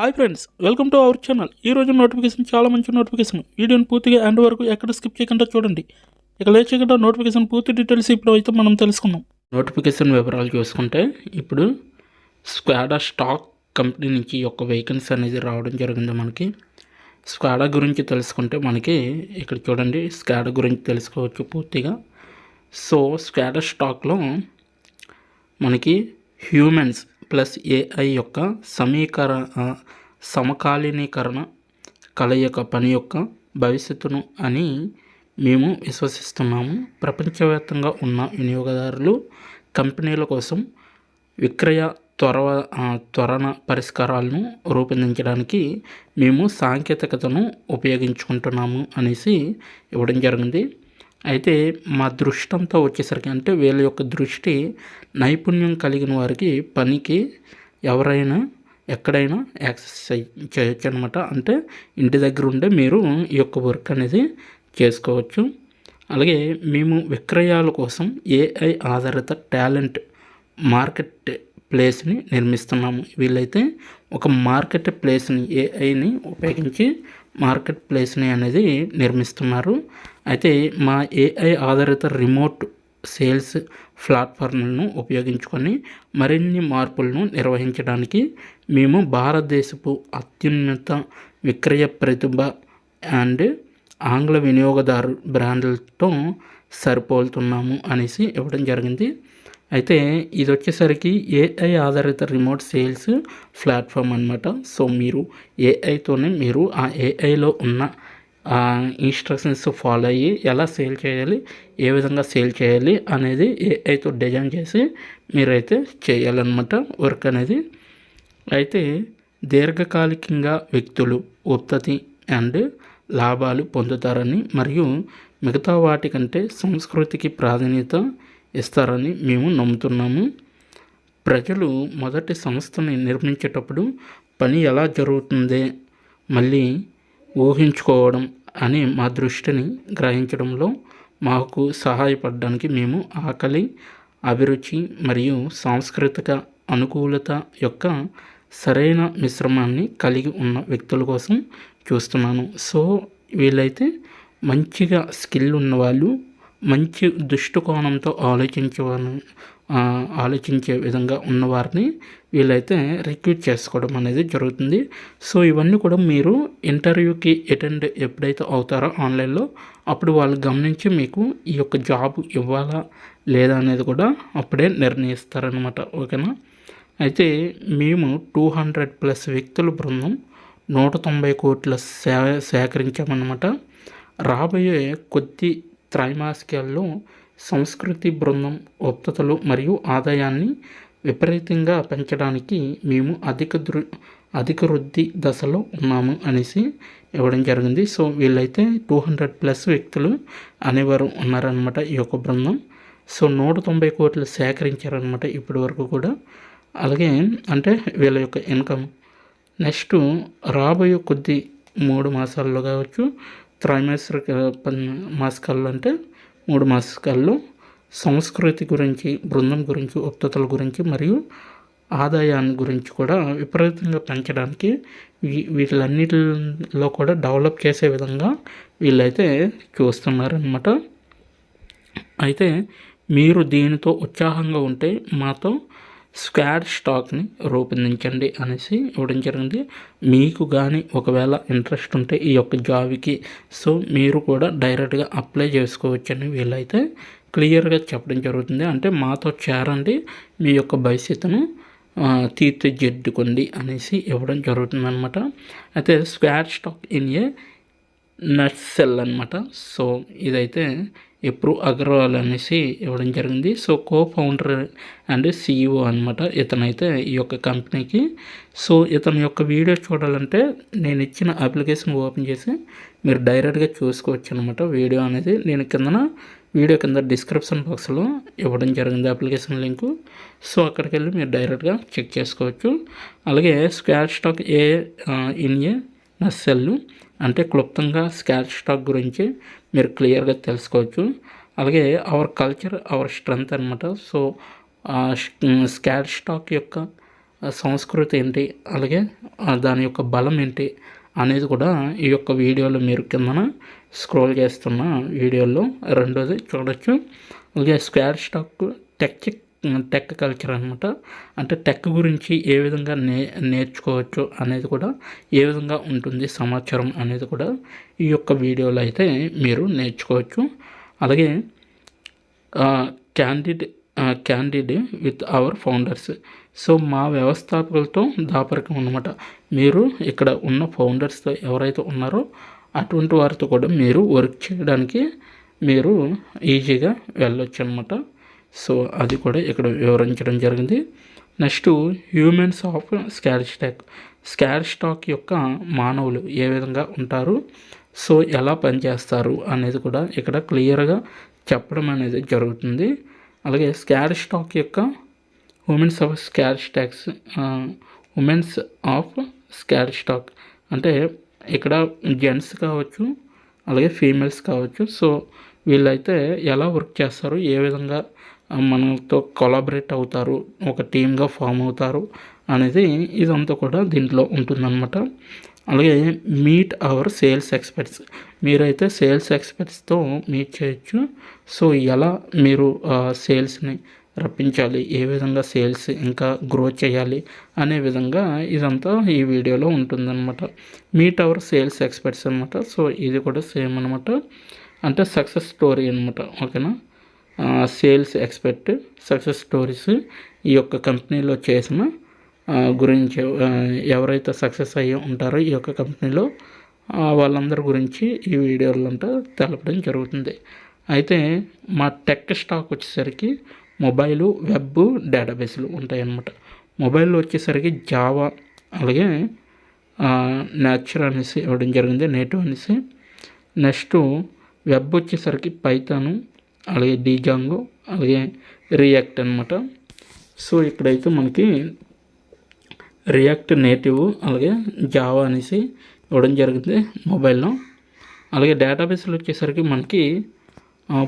Hi friends, welcome to our channel. ఈ రోజు notification చాలా మంచి నోటిఫికేషన్. వీడియోని పూర్తిగా ఎండ్ వరకు ఎక్కడ స్కిప్ చేయకుండా చూడండి. ఇక లేట్ చేయకుండా నోటిఫికేషన్ పూర్తి డీటెయిల్స్ ఇప్పుడు అయితే మనం తెలుసుకుందాం. నోటిఫికేషన్ వివరాలు చూసుకుంటే ఇప్పుడు స్క్వాడా స్టాక్ కంపెనీ నుంచి ఒక వేకెన్సీ అనేది రావడం జరిగింది. మనకి స్క్వాడా గురించి తెలుసుకుంటే మనకి ఇక్కడ చూడండి, స్క్వాడా గురించి తెలుసుకోవచ్చు పూర్తిగా. సో స్క్వాడా స్టాక్లో మనకి హ్యూమన్స్ ప్లస్ ఏఐ యొక్క సమకాలీకరణ కలయిక పని యొక్క భవిష్యత్తును అని మేము విశ్వసిస్తున్నాము. ప్రపంచవ్యాప్తంగా ఉన్న వినియోగదారులు కంపెనీల కోసం విక్రయ త్వరణ పరిష్కారాలను రూపొందించడానికి మేము సాంకేతికతను ఉపయోగించుకుంటున్నాము అనేసి ఇవ్వడం జరిగింది. అయితే మా దృష్టంతో వచ్చేసరికి అంటే వీళ్ళ యొక్క దృష్టి నైపుణ్యం కలిగిన వారికి పనికి ఎవరైనా ఎక్కడైనా యాక్సెస్ చేయొచ్చు అనమాట. అంటే ఇంటి దగ్గర ఉండే మీరు ఈ యొక్క వర్క్ అనేది చేసుకోవచ్చు. అలాగే మేము విక్రయాల కోసం ఏఐ ఆధారిత టాలెంట్ మార్కెట్ ప్లేస్ని నిర్మిస్తున్నాము. వీళ్ళైతే ఒక మార్కెట్ ప్లేస్ని ఏఐని ఉపయోగించి మార్కెట్ ప్లేస్ని అనేది నిర్మిస్తున్నారు. అయితే మా ఏఐ ఆధారిత రిమోట్ సేల్స్ ప్లాట్ఫామ్లను ఉపయోగించుకొని మరిన్ని మార్పులను నిర్వహించడానికి మేము భారతదేశపు అత్యున్నత విక్రయ ప్రతిభ అండ్ ఆంగ్ల వినియోగదారు బ్రాండ్లతో సరిపోలుతున్నాము అనేసి ఇవ్వడం జరిగింది. అయితే ఇది వచ్చేసరికి ఏఐ ఆధారిత రిమోట్ సేల్స్ ప్లాట్ఫామ్ అనమాట. సో మీరు ఏఐతోనే మీరు ఆ ఏఐలో ఉన్న ఇన్స్ట్రక్షన్స్ ఫాలో అయ్యి ఎలా సేల్ చేయాలి, ఏ విధంగా సేల్ చేయాలి అనేది ఏఐతో డిజైన్ చేసి మీరైతే చేయాలన్నమాట వర్క్ అనేది. అయితే దీర్ఘకాలికంగా వ్యక్తులు ఉత్పత్తి అండ్ లాభాలు పొందుతారని మరియు మిగతా వాటికంటే సంస్కృతికి ప్రాధాన్యత ఇస్తారని మేము నమ్ముతున్నాము. ప్రజలు మొదటి సంస్థని నిర్మించేటప్పుడు పని ఎలా జరుగుతుందే మళ్ళీ ఊహించుకోవడం అని మా దృష్టిని గ్రహించడంలో మాకు సహాయపడడానికి మేము ఆకలి, అభిరుచి మరియు సాంస్కృతిక అనుకూలత యొక్క సరైన మిశ్రమాన్ని కలిగి ఉన్న వ్యక్తుల కోసం చూస్తున్నాను. సో వీళ్ళైతే మంచిగా స్కిల్ ఉన్నవాళ్ళు, మంచి దృష్టికోణంతో ఆలోచించే విధంగా ఉన్నవారిని వీళ్ళైతే రిక్రూట్ చేసుకోవడం అనేది జరుగుతుంది. సో ఇవన్నీ కూడా మీరు ఇంటర్వ్యూకి అటెండ్ ఎప్పుడైతే అవుతారో ఆన్లైన్లో అప్పుడు వాళ్ళు గమనించి మీకు ఈ యొక్క జాబ్ ఇవ్వాలా లేదా అనేది కూడా అప్పుడే నిర్ణయిస్తారనమాట. ఓకేనా. అయితే మేము 200+ వ్యక్తుల బృందం 190 కోట్ల సేకరించామన్నమాట. రాబోయే కొద్ది త్రైమాసికాల్లో సంస్కృతి బృందం ఉత్పత్తులు మరియు ఆదాయాన్ని విపరీతంగా పెంచడానికి మేము అధిక వృద్ధి దశలో ఉన్నాము అనేసి ఇవ్వడం జరిగింది. సో వీళ్ళైతే 200+ వ్యక్తులు అనేవారు ఉన్నారనమాట ఈ యొక్క బృందం. సో 190 కోట్లు సేకరించారనమాట ఇప్పటి వరకు కూడా. అలాగే అంటే వీళ్ళ యొక్క ఇన్కమ్ నెక్స్ట్ రాబోయే కొద్ది 3 మాసాల్లో కావచ్చు, త్రైమాసిక మాసికాల్లో అంటే 3 మాసికాల్లో సంస్కృతి గురించి, బృందం గురించి, ఉత్పత్తుల గురించి మరియు ఆదాయాన్ని గురించి కూడా విపరీతంగా పెంచడానికి వీటిలన్నిటిలో కూడా డెవలప్ చేసే విధంగా వీళ్ళైతే చూస్తున్నారనమాట. అయితే మీరు దీనితో ఉత్సాహంగా ఉంటే మాతో స్క్వాడ్ స్టాక్ని రూపొందించండి అనేసి ఇవ్వడం జరిగింది. మీకు కానీ ఒకవేళ ఇంట్రెస్ట్ ఉంటే ఈ యొక్క జాబ్కి సో మీరు కూడా డైరెక్ట్గా అప్లై చేసుకోవచ్చని వీళ్ళైతే క్లియర్గా చెప్పడం జరుగుతుంది. అంటే మాతో చేరండి, మీ యొక్క భవిష్యత్తును తీర్చిదిద్దుకోండి అనేసి ఇవ్వడం జరుగుతుంది అనమాట. అయితే స్క్వాడ్ స్టాక్ ఇన్ ఏ నట్సెల్ అనమాట. సో ఇదైతే ఎప్పుడు అగర్వాల్ అనేసి ఇవ్వడం జరిగింది. సో కో-ఫౌండర్ అండ్ CEO అనమాట ఇతనైతే ఈ యొక్క కంపెనీకి. సో ఇతని యొక్క వీడియో చూడాలంటే నేను ఇచ్చిన అప్లికేషన్ ఓపెన్ చేసి మీరు డైరెక్ట్గా చూసుకోవచ్చు అనమాట. వీడియో అనేది నేను వీడియో కింద డిస్క్రిప్షన్ బాక్స్లో ఇవ్వడం జరిగింది అప్లికేషన్ లింకు. సో అక్కడికి వెళ్ళి మీరు డైరెక్ట్గా చెక్ చేసుకోవచ్చు. అలాగే స్క్వాడ్ స్టాక్ ఇన్ ఏ నట్సెల్ అంటే క్లుప్తంగా స్క్వాడ్ స్టాక్ గురించి మీరు క్లియర్గా తెలుసుకోవచ్చు. అలాగే అవర్ కల్చర్ అవర్ స్ట్రెంగ్త్ అనమాట. సో స్క్వాడ్ స్టాక్ యొక్క సంస్కృతి ఏంటి, అలాగే దాని యొక్క బలం ఏంటి అనేది కూడా ఈ యొక్క వీడియోలో మీరు కిందన స్క్రోల్ చేస్తున్న వీడియోలో రెండోది చూడొచ్చు. అలాగే స్క్వేర్ స్టాక్ టెక్ కల్చర్ అనమాట. అంటే టెక్ గురించి ఏ విధంగా నేర్చుకోవచ్చు అనేది కూడా, ఏ విధంగా ఉంటుంది సమాచారం అనేది కూడా ఈ యొక్క వీడియోలో అయితే మీరు నేర్చుకోవచ్చు. అలాగే candid with our founders. So మా వ్యవస్థాపకులతో దాపరికం అన్నమాట. మీరు ఇక్కడ ఉన్న ఫౌండర్స్తో ఎవరైతే ఉన్నారో అటువంటి వారితో కూడా మీరు వర్క్ చేయడానికి మీరు ఈజీగా వెళ్ళొచ్చు అనమాట. సో అది కూడా ఇక్కడ వివరించడం జరిగింది. Next humans of square stock యొక్క మానవులు ఏ విధంగా ఉంటారు, సో ఎలా పనిచేస్తారు అనేది కూడా ఇక్కడ క్లియర్గా చెప్పడం అనేది జరుగుతుంది. అలాగే స్క్వేర్ స్టాక్ యొక్క ఉమెన్స్ ఆఫ్ స్క్వేర్ స్టాక్ అంటే ఇక్కడ జెంట్స్ కావచ్చు, అలాగే ఫీమేల్స్ కావచ్చు. సో వీళ్ళైతే ఎలా వర్క్ చేస్తారు, ఏ విధంగా మనతో కొలాబరేట్ అవుతారు, ఒక టీమ్గా ఫామ్ అవుతారు అనేది ఇదంతా కూడా దీంట్లో ఉంటుందన్నమాట. అలాగే మీట్ అవర్ సేల్స్ ఎక్స్పర్ట్స్. మీరైతే సేల్స్ ఎక్స్పర్ట్స్తో మీట్ చేయొచ్చు. సో ఎలా మీరు సేల్స్ని రప్పించాలి, ఏ విధంగా సేల్స్ ఇంకా గ్రో చేయాలి అనే విధంగా ఇదంతా ఈ వీడియోలో ఉంటుందన్నమాట. మీట్ అవర్ సేల్స్ ఎక్స్పర్ట్స్ అనమాట. సో ఇది కూడా సేమ్ అనమాట. అంటే సక్సెస్ స్టోరీ అనమాట. ఓకేనా, సేల్స్ ఎక్స్పర్ట్ సక్సెస్ స్టోరీస్ ఈ యొక్క కంపెనీలో చేసిన గురించి, ఎవరైతే సక్సెస్ అయ్యి ఉంటారో ఈ యొక్క కంపెనీలో వాళ్ళందరి గురించి ఈ వీడియోలో అంతా తెలపడం జరుగుతుంది. అయితే మా టెక్ స్టాక్ వచ్చేసరికి మొబైలు, వెబ్, డేటాబేస్లు ఉంటాయి అన్నమాట. మొబైల్లో వచ్చేసరికి జావా, అలాగే నేచర్ అనేసి ఇవ్వడం జరిగింది, నేటివ్ అనేసి. నెక్స్ట్ వెబ్ వచ్చేసరికి పైథాను, అలాగే డిజాంగో, అలాగే రియాక్ట్ అనమాట. సో ఇక్కడైతే మనకి రియాక్ట్ నేటివ్, అలాగే జావా అనేసి ఇవ్వడం జరిగింది మొబైల్లో. అలాగే డేటాబేస్లు వచ్చేసరికి మనకి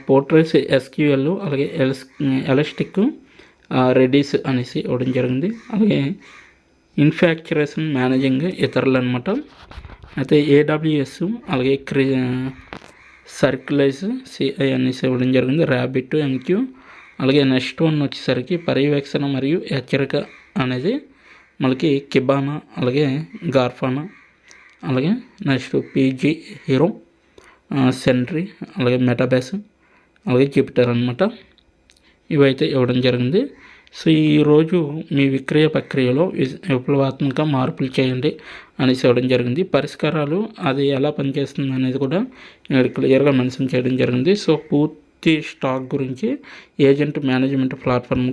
పోర్ట్రేస్, ఎస్క్యూఎల్, అలాగే ఎలాస్టిక్, రెడీస్ అనేసి ఇవ్వడం జరిగింది. అలాగే ఇన్ఫ్రాస్ట్రక్చర్ మేనేజింగ్ ఇతరులు అనమాట. అయితే ఏడబ్ల్యూఎస్, అలాగే సర్క్యులైజ్ సిఐ అనేసి ఇవ్వడం జరిగింది, ర్యాబిట్, ఎంక్యూ. అలాగే నెక్స్ట్ వన్ వచ్చేసరికి పర్యవేక్షణ మరియు హెచ్చరిక అనేది మనకి కిబానా, అలాగే గార్ఫానా, అలాగే నెక్స్ట్ పీజీ హీరో, సెంట్రీ, అలాగే మెటాబేస్, అలాగే జూపిటర్ అనమాట. ఇవైతే ఇవ్వడం జరిగింది. సో ఈరోజు మీ విక్రయ ప్రక్రియలో విప్లవాత్మక మార్పులు చేయండి అనేసి ఇవ్వడం జరిగింది. పరిష్కారాలు అది ఎలా పనిచేస్తుంది అనేది కూడా క్లియర్గా మెన్షన్ చేయడం జరిగింది. సో పూర్తి స్టాక్ గురించి ఏజెంట్ మేనేజ్మెంట్ ప్లాట్ఫామ్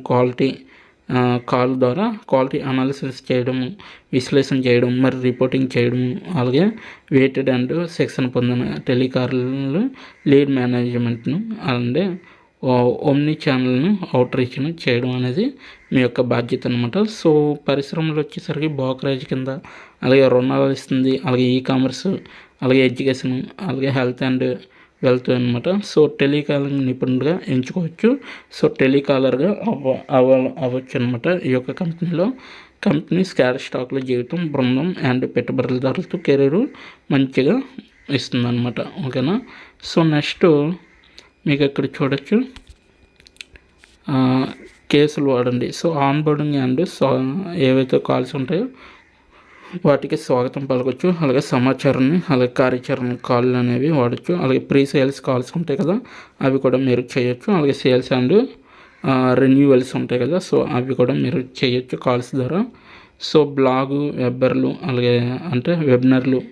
కాల్ ద్వారా క్వాలిటీ అనాలిసిస్ చేయడము, విశ్లేషణ చేయడం, మరి రిపోర్టింగ్ చేయడము, అలాగే వెయిటెడ్ అండ్ శిక్షణ పొందిన టెలికాలర్లు, లీడ్ మేనేజ్మెంట్ను, అలాగే ఓమ్ని ఛానల్ను అవుట్రీచ్ను చేయడం అనేది మీ యొక్క బాధ్యత అనమాట. సో పరిశ్రమలు వచ్చేసరికి బ్రోకరేజ్ కింద, అలాగే రుణాలు ఇస్తుంది, అలాగే ఈకామర్స్, అలాగే ఎడ్యుకేషన్, అలాగే హెల్త్ అండ్ వెల్త్ అనమాట. సో టెలికాలింగ్ నిపుణుడిగా ఎంచుకోవచ్చు. సో టెలికాలర్గా అవ్వచ్చు అనమాట. ఈ యొక్క కంపెనీ స్క్వేర్ స్టాక్ల జీవితం, బృందం అండ్ పెట్టుబడిదారులతో కెరీర్ మంచిగా ఇస్తుందన్నమాట. ఓకేనా. సో నెక్స్ట్ మీకు ఇక్కడ చూడొచ్చు కేసులు వాడండి. సో ఆన్బోర్డింగ్ అండ్ ఏవైతే కాల్స్ ఉంటాయో వాటికి స్వాగతం పలకొచ్చు. అలాగే సమాచారాన్ని, అలాగే కార్యాచరణ కాల్ అనేవి వాడచ్చు. అలాగే ప్రీ సేల్స్ కాల్స్ ఉంటాయి కదా, అవి కూడా మీరు చేయొచ్చు. అలాగే సేల్స్ అండ్ రెన్యూవల్స్ ఉంటాయి కదా, సో అవి కూడా మీరు చేయొచ్చు కాల్స్ ద్వారా. సో బ్లాగు, వెబ్బర్లు, అలాగే అంటే వెబినార్లు,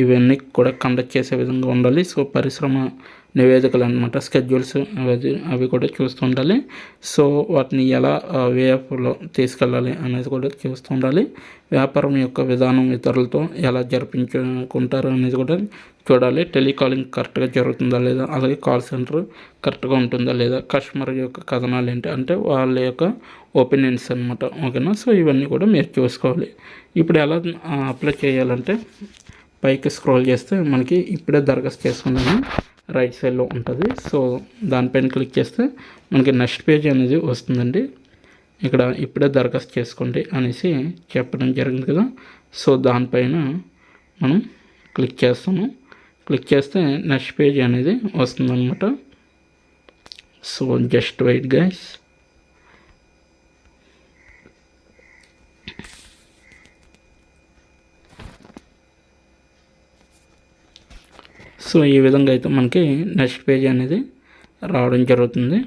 ఇవన్నీ కూడా కండక్ట్ చేసే విధంగా ఉండాలి. సో పరిశ్రమ నివేదికలు అనమాట, స్కెడ్యూల్స్ అవి కూడా చూస్తూ ఉండాలి. సో వాటిని ఎలా వే ఆఫ్లో తీసుకెళ్ళాలి అనేది కూడా చూస్తూ ఉండాలి. వ్యాపారం యొక్క విధానం ఇతరులతో ఎలా జరిపించుకుంటారు అనేది కూడా చూడాలి. టెలికాలింగ్ కరెక్ట్గా జరుగుతుందా లేదా, అలాగే కాల్ సెంటర్ కరెక్ట్గా ఉంటుందా లేదా, కస్టమర్ యొక్క కథనాలు ఏంటి అంటే వాళ్ళ యొక్క ఒపీనియన్స్ అనమాట. ఓకేనా. సో ఇవన్నీ కూడా మీరు చూసుకోవాలి. ఇప్పుడు ఎలా అప్లై చేయాలంటే పైకి స్క్రోల్ చేస్తే మనకి ఇప్పుడే దరఖాస్తు చేసుకున్నాను రైట్ సైడ్లో ఉంటుంది. సో దానిపైన క్లిక్ చేస్తే మనకి నెక్స్ట్ పేజ్ అనేది వస్తుందండి. ఇక్కడ ఇప్పుడే దరఖాస్తు చేసుకోండి అనేసి చెప్పడం జరిగింది కదా. సో దానిపైన మనం క్లిక్ చేస్తాము. క్లిక్ చేస్తే నెక్స్ట్ పేజ్ అనేది వస్తుందన్నమాట. So just wait guys. So ఈ విధంగా అయితే మనకి నెక్స్ట్ పేజ్ అనేది రావడం జరుగుతుంది.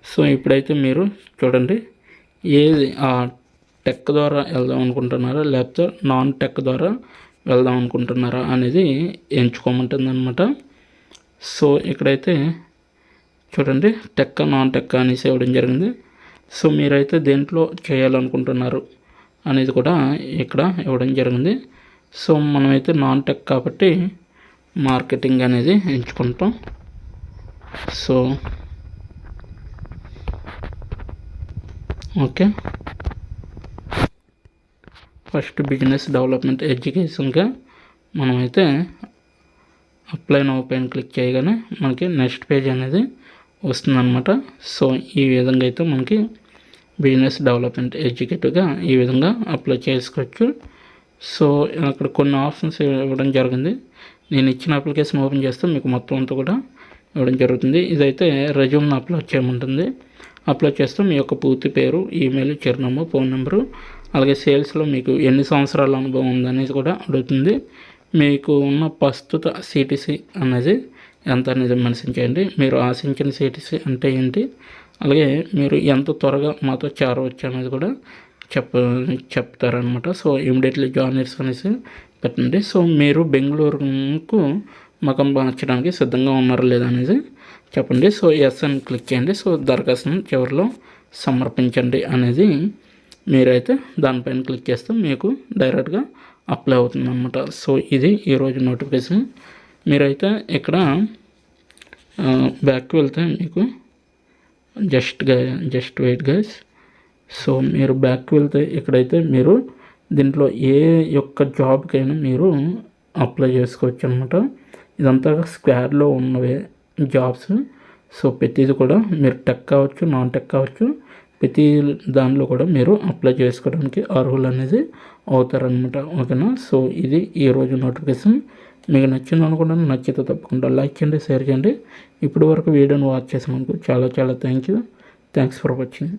సో ఇప్పుడైతే మీరు చూడండి, ఏది టెక్ ద్వారా వెళ్దాం అనుకుంటున్నారా లేకపోతే నాన్ టెక్ ద్వారా వెళ్దాం అనుకుంటున్నారా అనేది ఎంచుకోమంటుంది అనమాట. సో ఇక్కడైతే చూడండి, టెక్ నాన్ టెక్ అనేసి ఇవ్వడం జరిగింది. సో మీరైతే దేంట్లో చేయాలనుకుంటున్నారు అనేది కూడా ఇక్కడ ఇవ్వడం జరిగింది. సో మనమైతే నాన్ టెక్ కాబట్టి మార్కెటింగ్ అనేది ఎంచుకుంటాం. So okay, first business development ఎడ్యుకేషన్గా మనమైతే అప్లై నౌ పైన క్లిక్ చేయగానే మనకి నెక్స్ట్ పేజ్ అనేది వస్తుందన్నమాట. సో ఈ విధంగా అయితే మనకి బిజినెస్ డెవలప్మెంట్ ఎడ్యుకేటివ్గా ఈ విధంగా అప్లై చేసుకోవచ్చు. సో అక్కడ కొన్ని ఆప్షన్స్ ఇవ్వడం జరిగింది. నేను ఇచ్చిన అప్లికేషన్ ఓపెన్ చేస్తే మీకు మొత్తం అంతా కూడా ఇవ్వడం జరుగుతుంది. ఇదైతే రెజ్యూమ్ని అప్లోడ్ చేయమంటుంది. అప్లోడ్ చేస్తే మీ యొక్క పూర్తి పేరు, ఈమెయిల్, చిరునామా, ఫోన్ నెంబరు, అలాగే సేల్స్లో మీకు ఎన్ని సంవత్సరాల అనుభవం ఉందనేది కూడా అడుగుతుంది. మీకు ఉన్న ప్రస్తుత సిటీసీ అనేది ఎంత అనేది మెన్షన్ చేయండి. మీరు ఆశించిన సిటీసీ అంటే ఏంటి, అలాగే మీరు ఎంత త్వరగా మాతో చేరవచ్చు అనేది కూడా చెప్తారనమాట. సో ఇమీడియట్లీ జాయినర్స్ అనేసి పెట్టండి. సో మీరు బెంగళూరుకు మకం మార్చడానికి సిద్ధంగా ఉన్నారా లేదా అనేది చెప్పండి. సో ఎస్ అని క్లిక్ చేయండి. సో దరఖాస్తును చివరిలో సమర్పించండి అనేది మీరైతే దానిపైన క్లిక్ చేస్తే మీకు డైరెక్ట్గా అప్లై అవుతుంది అనమాట. సో ఇది ఈరోజు నోటిఫికేషన్. మీరైతే ఇక్కడ బ్యాక్కి వెళ్తే మీకు జస్ట్ వెయిట్ గైస్. సో మీరు బ్యాక్కి వెళ్తే ఇక్కడైతే మీరు దీంట్లో ఏ యొక్క జాబ్కైనా మీరు అప్లై చేసుకోవచ్చు అనమాట. ఇదంతా స్క్వేర్లో ఉన్నవే జాబ్స్. సో ప్రతిది కూడా మీరు టెక్ కావచ్చు, నాన్ టెక్ కావచ్చు, ప్రతి దానిలో కూడా మీరు అప్లై చేసుకోవడానికి అర్హులు అనేది అవుతారనమాట. ఓకేనా. సో ఇది ఈరోజు నోటిఫికేషన్. మీకు నచ్చింది అనుకుంటాను. నచ్చితే తప్పకుండా లైక్ చేయండి, షేర్ చేయండి. ఇప్పటి వరకు వీడియోని వాచ్ చేసినందుకు చాలా థ్యాంక్స్ ఫర్ వాచింగ్.